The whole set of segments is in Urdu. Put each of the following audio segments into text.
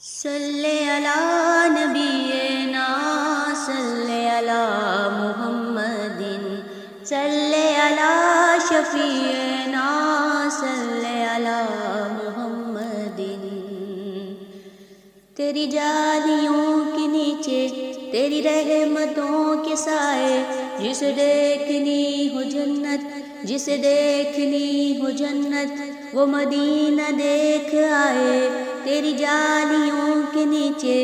صلی علی نبینا صلی علی محمد صلی علی شفیعنا صلی علی محمد۔ تیری جالیوں کے نیچے تیری رحمتوں کے سائے، جسے دیکھنی ہو جنت، جسے دیکھنی ہو جنت، وہ مدینہ دیکھ آئے۔ تیری جالیوں کے نیچے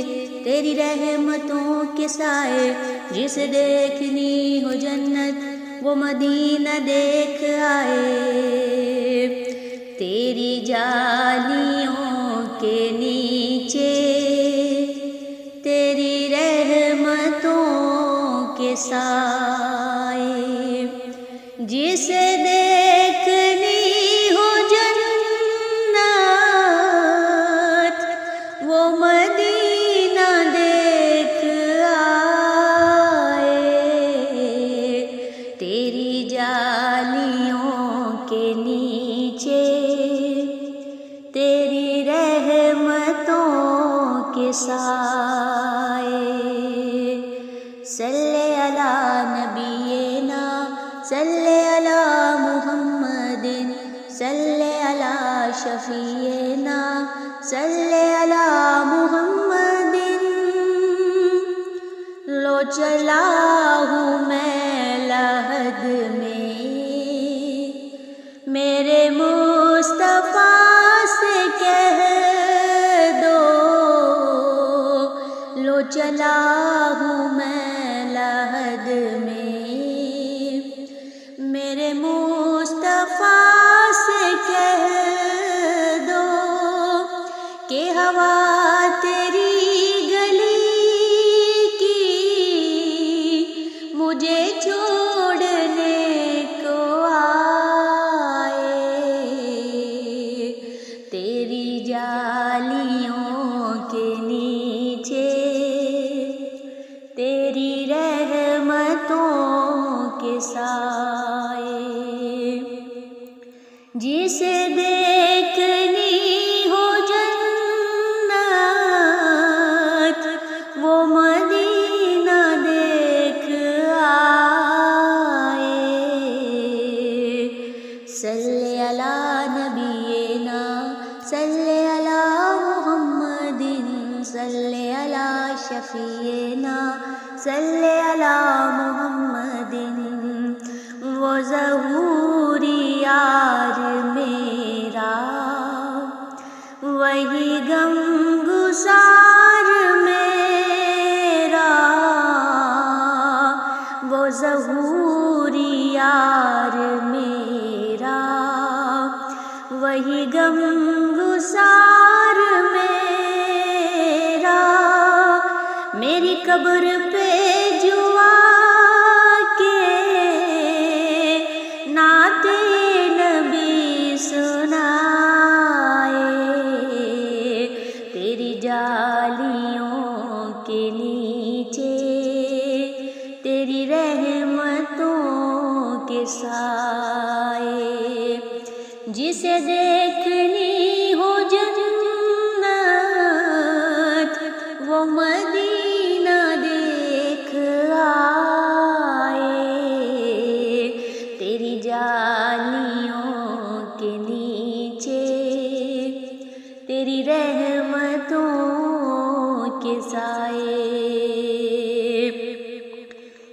تیری رحمتوں کے سائے، جسے دیکھنی ہو جنت، وہ مدینہ دیکھ آئے۔ تیری جالیوں کے نیچے تیری رحمتوں کے سائے، جسے دیکھنی ہو جنت، وہ مدینہ دیکھ آئے۔ تیری جالیوں کے نیچے تیری رحمتوں کے سائے۔ صلی علی نبینا صلی علی محمد صلی علی شفیعنا صلی علی محمد۔ لو چلا ہوں میں لحد میں، میرے مصطفیٰ سے کہہ دو، لو چلا ہوں میں لحد میں، میرے مصطفیٰ سے کہہ دو کہ ہوا تیری گلی کی مجھے چھوڑنے کو آئے۔ تیری جالیوں کے نیچے تیری رحمتوں کے سائے، جسے دیکھنی ہو جنت، وہ مدینہ دیکھ آئے۔ صلی علی نبینا صلی علی محمد صلی علی شفیعنا صلی علی محمد۔ وہ ظہور یار میرا، وہی غم گسار میرا، وہ ظہور یار میرا، وہی غم گسار میرا۔ میری قبر پہ جو آ کے نعت نبی سنائے، تیری جالیوں کے نیچے تیری رحمتوں کے سائے، جسے دیکھنی ہو جنت، وہ مدینہ دیکھ آئے۔ تیری جالیوں کے نیچے تیری رحمتوں کے سائے۔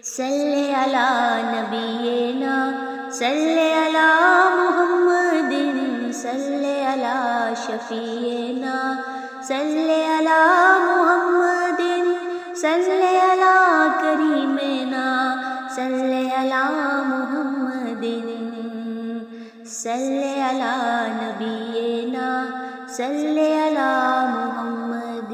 صلی علی نبینا صلی علی محمد صلی علی شفیعنا صلی علی محمد صلی علی کریمنا صلی علی محمد صلی علی نبینا صلی علی محمد۔